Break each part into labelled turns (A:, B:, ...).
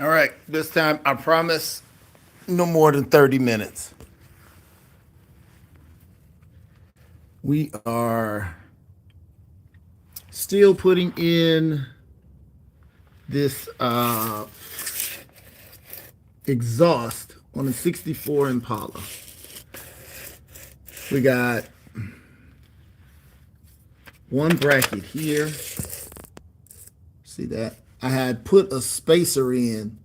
A: All right, this time I promise no more than 30 minutes. We are still putting in this exhaust on a 64 Impala. We got one bracket here. See that? I had put a spacer in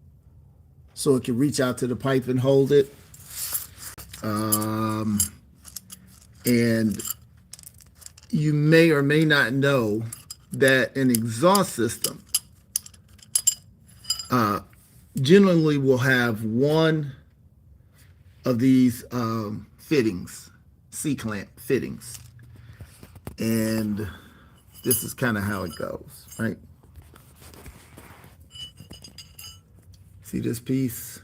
A: so it could reach out to the pipe and hold it. And you may or may not know that an exhaust system generally will have one of these fittings, C-clamp fittings. And this is kind of how it goes, right? See this piece?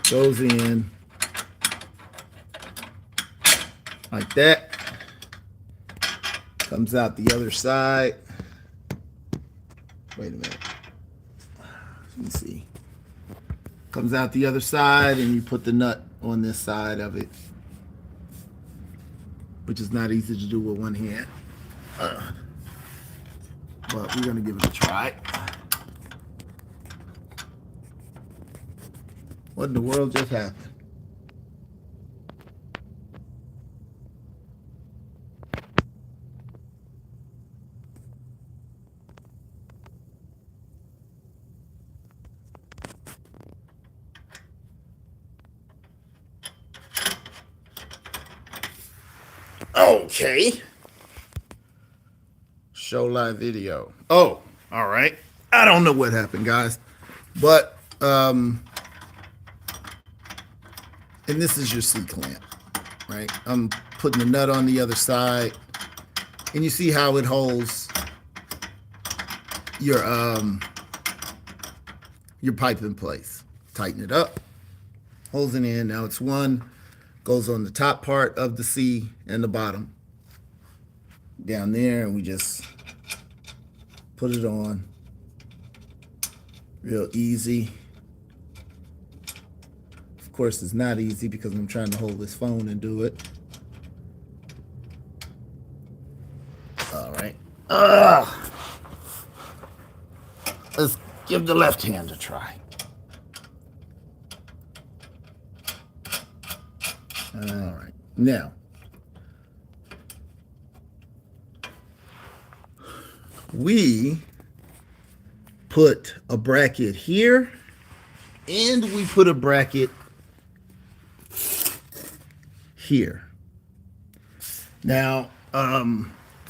A: Goes in like that. Comes out the other side. Wait a minute. Let me see. Comes out the other side, and you put the nut on this side of it, which is not easy to do with one hand. But we're going to give it a try. What in the world just happened? Okay. Show live video. Oh, all right. I don't know what happened, guys. But and this is your C-clamp, right? I'm putting the nut on the other side, and you see how it holds your pipe in place. Tighten it up, holds it in. Now it's one, goes on the top part of the C and the bottom down there, and we just put it on real easy. Of course, it's not easy because I'm trying to hold this phone and do it. All right. Let's give the left hand a try. All right. Now, we put a bracket here, and we put a bracket here. Now,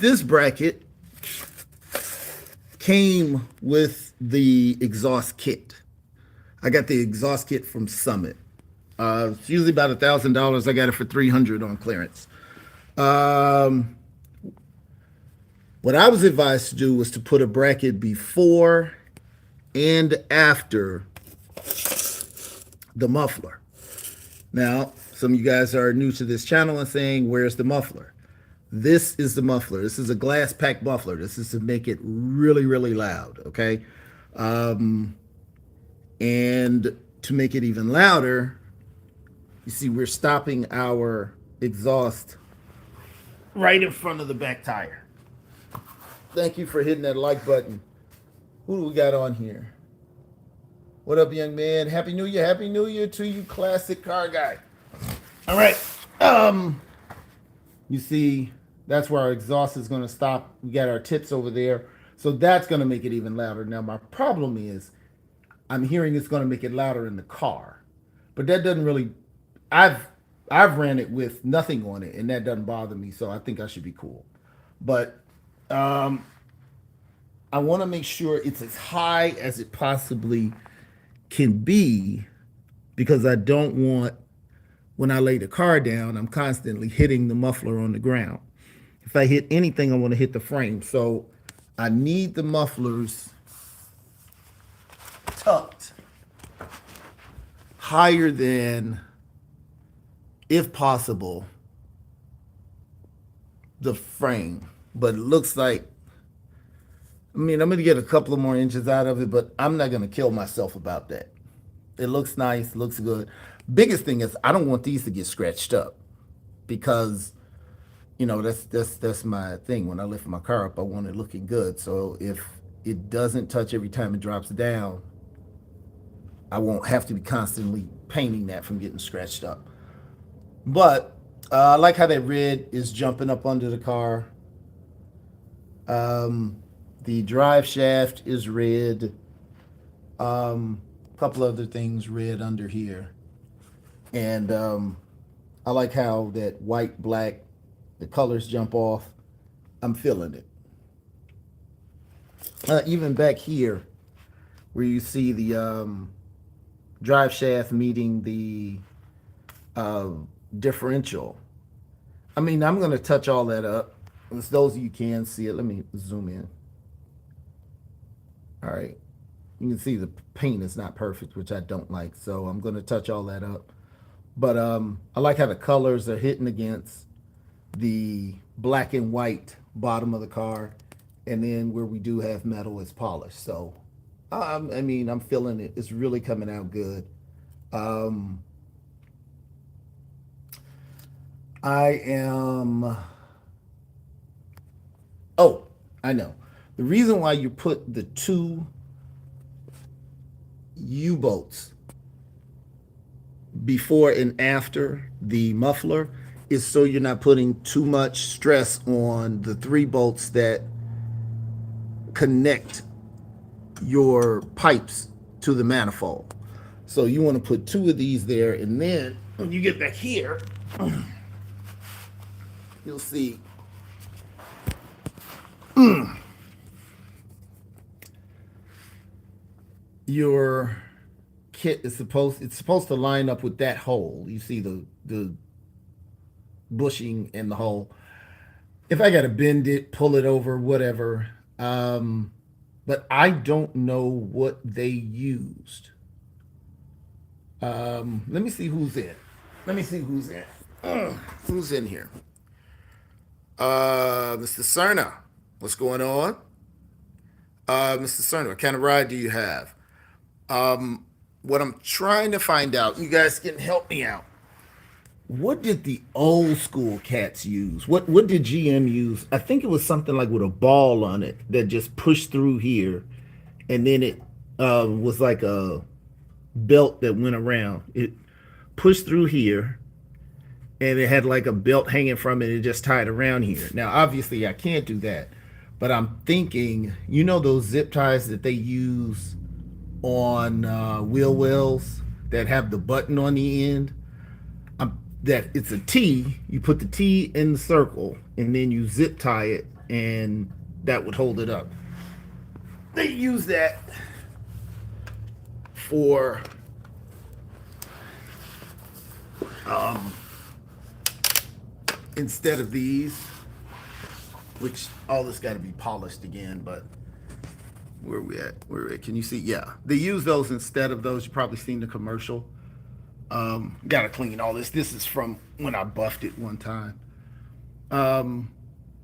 A: this bracket came with the exhaust kit. I got the exhaust kit from Summit. It's usually about $1,000. I got it for $300 on clearance. What I was advised to do was to put a bracket before and after the muffler. Now, some of you guys are new to this channel and saying, where's the muffler? This is the muffler. This is a glass pack muffler. This is to make it really, really loud, okay? And to make it even louder, you see we're stopping our exhaust right in front of the back tire. Thank you for hitting that like button. Who do we got on here? What up, young man? Happy New Year. Happy New Year to you, classic car guy. All right. You see, that's where our exhaust is going to stop. We got our tips over there. So that's going to make it even louder. Now, my problem is I'm hearing it's going to make it louder in the car. But that doesn't really... I've ran it with nothing on it, and that doesn't bother me, so I think I should be cool. But I want to make sure it's as high as it possibly can be, because I don't want, when I lay the car down, I'm constantly hitting the muffler on the ground. If I hit anything, I want to hit the frame. So I need the mufflers tucked higher than, if possible, the frame. But it looks like I mean, I'm going to get a couple of more inches out of it, but I'm not going to kill myself about that. It looks nice, looks good. Biggest thing is I don't want these to get scratched up because that's my thing. When I lift my car up, I want it looking good. So if it doesn't touch every time it drops down, I won't have to be constantly painting that from getting scratched up. But I like how that red is jumping up under the car. Um, the drive shaft is red. A couple other things red under here. And I like how that white, black, the colors jump off. I'm feeling it. Even back here, where you see the drive shaft meeting the uh, differential. I mean, I'm going to touch all that up. As those of you can see it, let me zoom in. All right. You can see the paint is not perfect, which I don't like. So I'm going to touch all that up. But I like how the colors are hitting against the black and white bottom of the car. And then where we do have metal is polished. So, I mean, I'm feeling it. It's really coming out good. Um, I am. Oh, I know. The reason why you put the two U bolts before and after the muffler is so you're not putting too much stress on the three bolts that connect your pipes to the manifold. So you want to put two of these there, and then when you get back here, you'll see your kit is supposed to line up with that hole. You see the bushing in the hole. If I got to bend it, pull it over, whatever. But I don't know what they used. Let me see who's in. Let me see who's in. Who's in here? Mr. Cerna, what's going on? Mr. Cerna, what kind of ride do you have? What I'm trying to find out, you guys can help me out. What did the old school cats use? What did GM use? I think it was something like with a ball on it that just pushed through here, and then it was like a belt that went around. It pushed through here, and it had like a belt hanging from it. And it just tied around here. Now, obviously, I can't do that, but I'm thinking, those zip ties that they use on wheel wells that have the button on the end. That it's a T. You put the T in the circle, and then you zip tie it, and that would hold it up. They use that for instead of these, which all this got to be polished again. But where are we at? Can you see? Yeah, they use those instead of those. You probably seen the commercial. Gotta clean all this. This is from when I buffed it one time.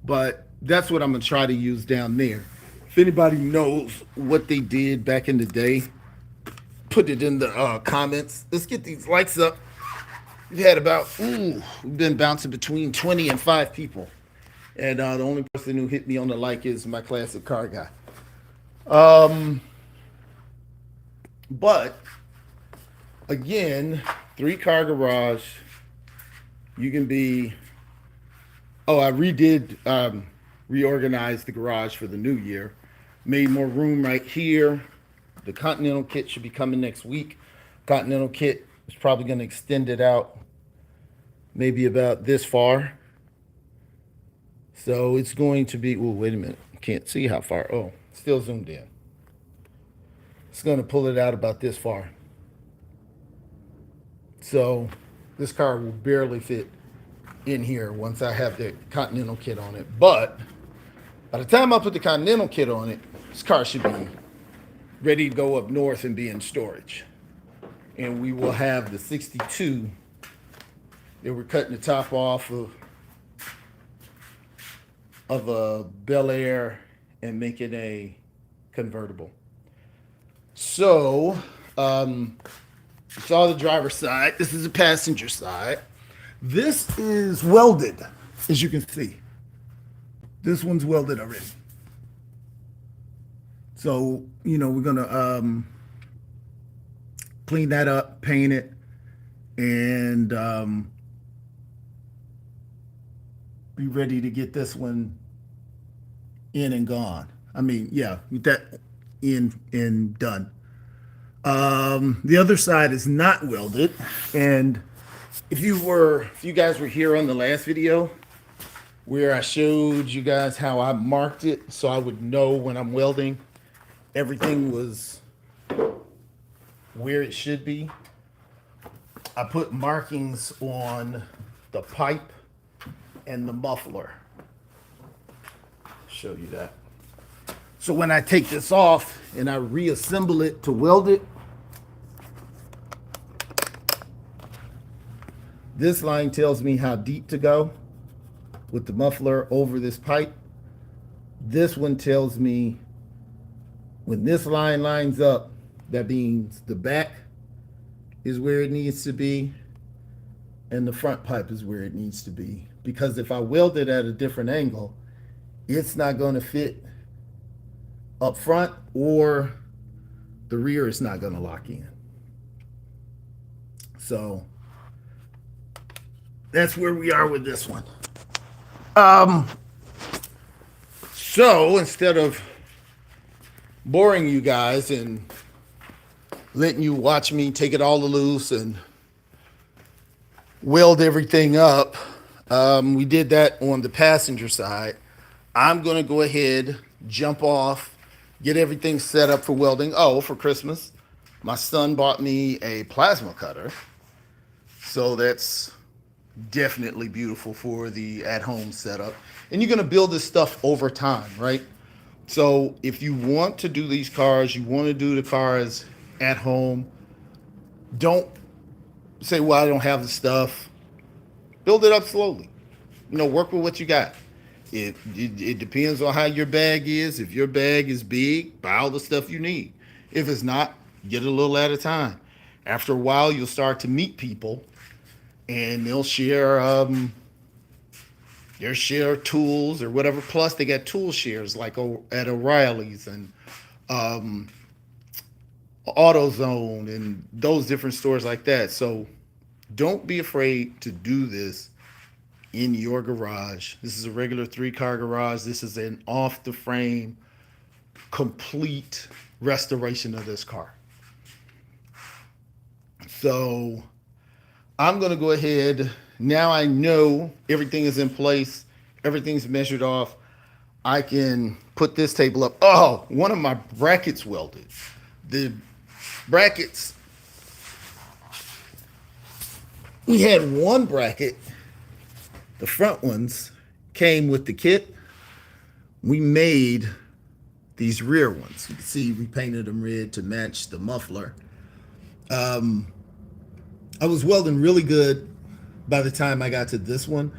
A: But that's what I'm gonna try to use down there. If anybody knows what they did back in the day, put it in the comments. Let's get these likes up. We've had we've been bouncing between 20 and 5 people. And the only person who hit me on the like is my classic car guy. But again, 3-car garage. You can be. Oh, I reorganized the garage for the new year. Made more room right here. The Continental kit should be coming next week. Continental kit is probably going to extend it out maybe about this far. So it's going to be. Oh, wait a minute. Can't see how far. Oh, still zoomed in. It's going to pull it out about this far. So this car will barely fit in here once I have the Continental kit on it. But by the time I put the Continental kit on it, this car should be ready to go up north and be in storage. And we will have the 62 that we're cutting the top off of a Bel Air and making a convertible. So, it's all the driver's side. This is the passenger side. This is welded, as you can see. This one's welded already. So, we're going to clean that up, paint it, and be ready to get this one in and gone. I mean, yeah, with that in and done. The other side is not welded, and if you guys were here on the last video where I showed you guys how I marked it so I would know when I'm welding, everything was where it should be. I put markings on the pipe and the muffler. Show you that. So when I take this off and I reassemble it to weld it, this line tells me how deep to go with the muffler over this pipe. This one tells me when this line lines up, that means the back is where it needs to be and the front pipe is where it needs to be. Because if I weld it at a different angle, it's not going to fit up front, or the rear is not going to lock in. So that's where we are with this one. So instead of boring you guys and letting you watch me take it all loose and weld everything up, we did that on the passenger side. I'm going to go ahead, jump off, get everything set up for welding. Oh, for Christmas, my son bought me a plasma cutter. So that's definitely beautiful for the at-home setup. And you're going to build this stuff over time, right? So if you want to do these cars, you want to do the cars at home, don't say, well, I don't have the stuff. Build it up slowly. Work with what you got. It depends on how your bag is. If your bag is big, buy all the stuff you need. If it's not, get a little at a time. After a while, you'll start to meet people, and they'll share their share tools or whatever. Plus, they got tool shares like at O'Reilly's and AutoZone and those different stores like that. So don't be afraid to do this in your garage. This is a regular 3-car garage. This is an off-the-frame, complete restoration of this car. So I'm going to go ahead. Now I know everything is in place. Everything's measured off. I can put this table up. Oh, one of my brackets welded. The brackets, we had one bracket. The front ones came with the kit. We made these rear ones. You can see we painted them red to match the muffler. I was welding really good by the time I got to this one.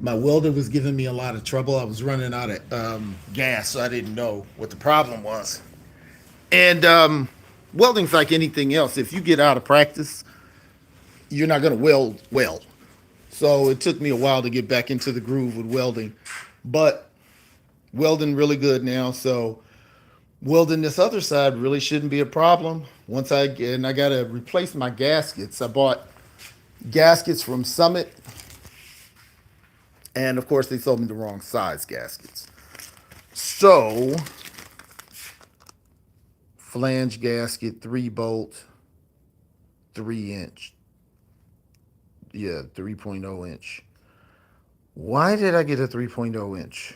A: My welder was giving me a lot of trouble. I was running out of gas, so I didn't know what the problem was. And welding's like anything else. If you get out of practice, you're not going to weld well. So it took me a while to get back into the groove with welding, but welding really good now. So welding this other side really shouldn't be a problem. I got to replace my gaskets. I bought gaskets from Summit, and of course they sold me the wrong size gaskets. So flange gasket, 3-bolt, 3-inch. Yeah, 3.0 inch. Why did I get a 3.0 inch?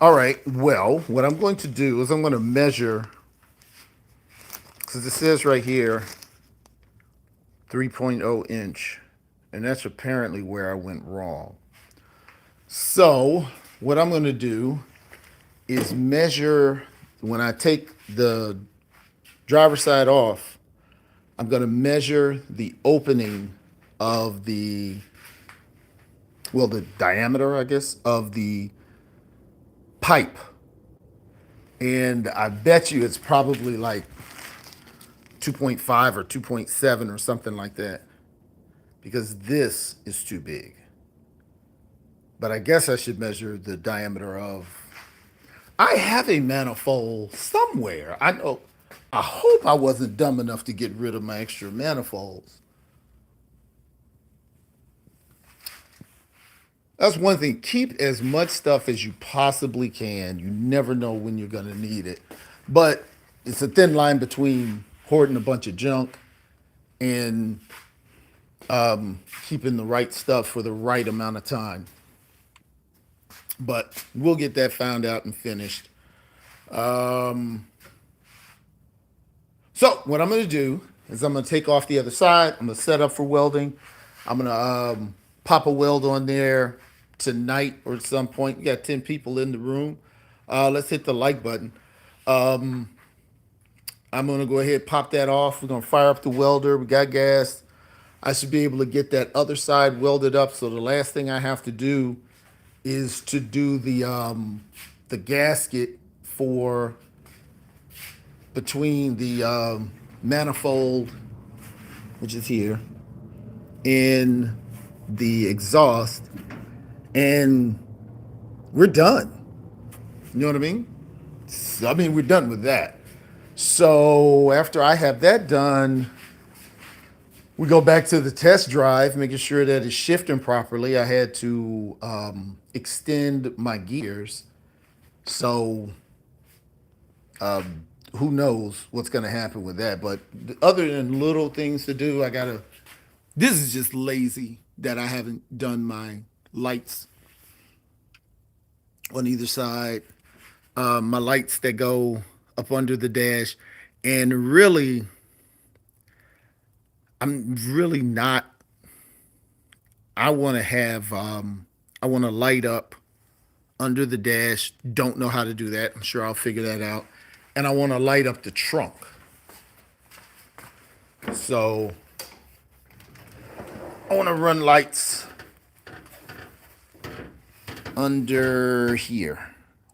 A: All right, well, what I'm going to do is I'm going to measure, because it says right here 3.0 inch, and that's apparently where I went wrong. So what I'm going to do is measure, when I take the driver's side off, I'm going to measure the opening of the diameter, I guess, of the pipe. And I bet you it's probably like 2.5 or 2.7 or something like that, because this is too big. But I guess I should measure the diameter of. I have a manifold somewhere. I know. I hope I wasn't dumb enough to get rid of my extra manifolds. That's one thing. Keep as much stuff as you possibly can. You never know when you're going to need it. But it's a thin line between hoarding a bunch of junk and keeping the right stuff for the right amount of time. But we'll get that found out and finished. Um, so what I'm going to do is I'm going to take off the other side. I'm going to set up for welding. I'm going to pop a weld on there tonight or at some point. You got 10 people in the room. Let's hit the like button. Um, I'm going to go ahead and pop that off. We're going to fire up the welder. We got gas. I should be able to get that other side welded up. So the last thing I have to do is to do the gasket for between the manifold, which is here, and the exhaust, and we're done. You know what I mean? So, I mean, we're done with that. So after I have that done, we go back to the test drive, making sure that it's shifting properly. I had to extend my gears. So who knows what's going to happen with that. But other than little things to do, I got to. This is just lazy that I haven't done my lights on either side. My lights that go up under the dash. And really, I'm really not. I want to have. I want to light up under the dash. Don't know how to do that. I'm sure I'll figure that out. And I want to light up the trunk. So I want to run lights under here.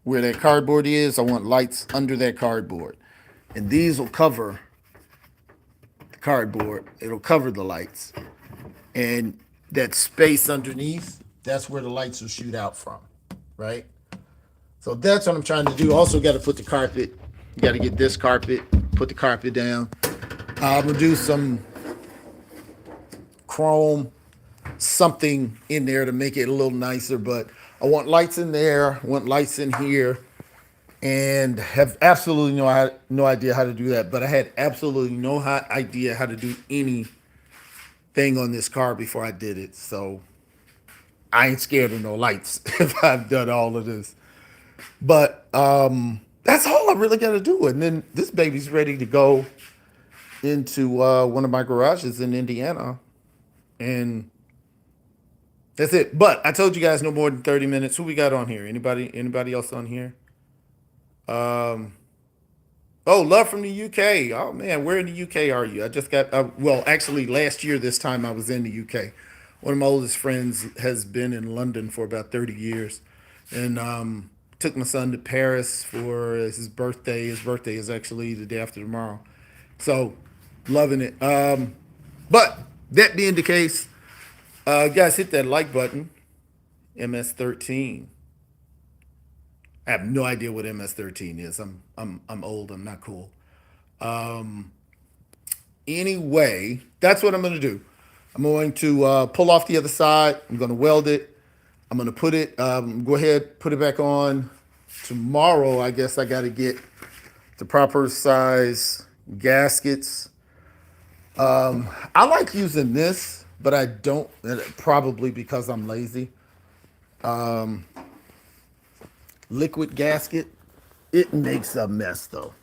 A: Where that cardboard is, I want lights under that cardboard. And these will cover the cardboard. It'll cover the lights. And that space underneath, that's where the lights will shoot out from. Right? So that's what I'm trying to do. Also got to put the carpet. You got to get this carpet, put the carpet down. We'll do some chrome, something in there to make it a little nicer. But I want lights in there. I want lights in here, and have absolutely no idea how to do that. But I had absolutely no idea how to do anything on this car before I did it. So I ain't scared of no lights if I've done all of this. But that's all I really got to do. And then this baby's ready to go into one of my garages in Indiana. And that's it. But I told you guys no more than 30 minutes. Who we got on here? Anybody else on here? Um, oh, love from the UK. Oh man, where in the UK are you? I just got well, actually last year this time I was in the UK. One of my oldest friends has been in London for about 30 years. And took my son to Paris for his birthday. His birthday is actually the day after tomorrow. So loving it. But that being the case, guys, hit that like button. MS13. I have no idea what MS13 is. I'm old. I'm not cool. Um, anyway, that's what I'm going to do. I'm going to pull off the other side. I'm going to weld it. I'm going to put it. Go ahead, put it back on. Tomorrow, I guess I got to get the proper size gaskets. I like using this, but I don't. Probably because I'm lazy. Liquid gasket. It makes a mess though.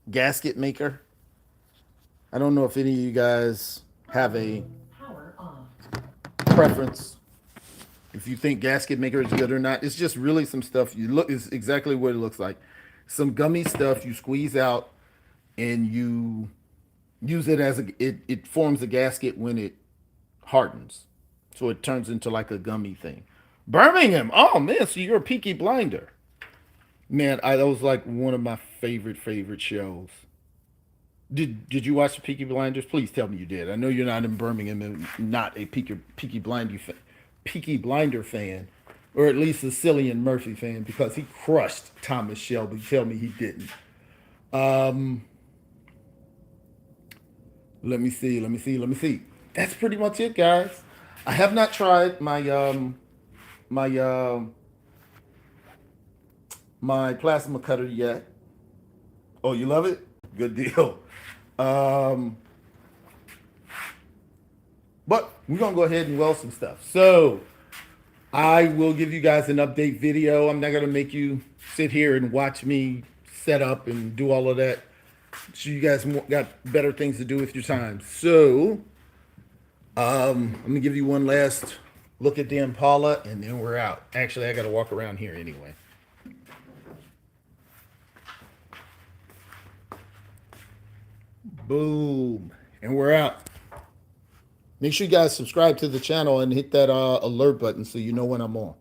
A: Gasket maker. I don't know if any of you guys have a preference. If you think gasket maker is good or not, it's just really some stuff. You look is exactly what it looks like. Some gummy stuff you squeeze out and you use it as it forms a gasket when it hardens. So it turns into like a gummy thing. Birmingham. Oh man, so you're a peaky blinder. Man, that was like one of my favorite shows. Did you watch the Peaky Blinders? Please tell me you did. I know you're not in Birmingham and not a Peaky Blinder fan, or at least a Cillian Murphy fan because he crushed Thomas Shelby. Tell me he didn't. Um, let me see. That's pretty much it, guys. I have not tried my my plasma cutter yet. Oh, you love it? Good deal. Um, but we're gonna go ahead and weld some stuff. So I will give you guys an update video. I'm not gonna make you sit here and watch me set up and do all of that. So you guys got better things to do with your time. So I'm gonna give you one last look at the Impala, and then we're out. Actually, I gotta walk around here anyway. Boom, and we're out. Make sure you guys subscribe to the channel and hit that alert button so you know when I'm on.